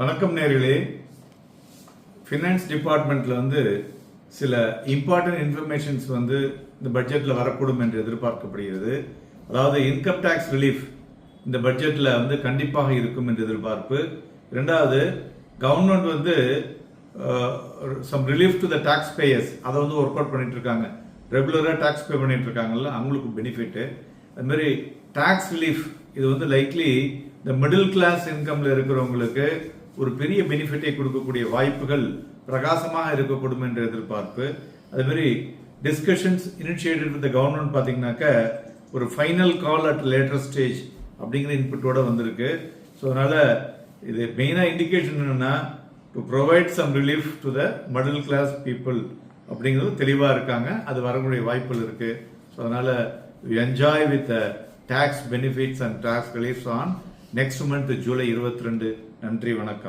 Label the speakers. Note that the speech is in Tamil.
Speaker 1: வணக்கம் நேர்களே. ஃபினான்ஸ் டிபார்ட்மெண்ட்ல சில இம்பார்ட்டன்ட் இன்ஃபர்மேஷன்ஸ் இந்த பட்ஜெட்ல வரக்கூடும் என்று எதிர்பார்க்கப்படுகிறது. அதாவது இன்கம் டாக்ஸ் ரிலீஃப் இந்த பட்ஜெட்ல கண்டிப்பாக இருக்கும் என்று எதிர்பார்ப்பு. இரண்டாவது, government some relief to the tax payers அதை ஒர்க் அவுட் பண்ணிட்டு இருக்காங்க. ரெகுலரா டாக்ஸ் பே பண்ணிட்டு இருக்காங்கல்ல, அவங்களுக்கு பெனிஃபிட். அது மாதிரி டாக்ஸ் ரிலீஃப் இது லைக்லி இந்த மிடில் கிளாஸ் இன்கம்ல இருக்கிறவங்களுக்கு ஒரு பெரிய பெனிஃபிட்டை கொடுக்கக்கூடிய வாய்ப்புகள் பிரகாசமாக இருக்கக்கூடும் என்ற எதிர்பார்ப்பு. அதே மாதிரி டிஸ்கஷன்ஸ் இனிஷியேட்டட் வித் கவர்மெண்ட் பாத்தீங்கன்னாக்க ஒரு final call at later stage அப்படிங்கிற இன்புட்டோட வந்திருக்கு. ஸோ அதனால இது மெயினா இண்டிகேஷன் என்னன்னா to provide some relief to the middle class people அப்படிங்கிறது தெளிவா இருக்காங்க. அது வரக்கூடிய வாய்ப்புகள் இருக்கு. ஸோ அதனால enjoy with tax benefits and tax reliefs on next month July 22. நன்றி, வணக்கம்.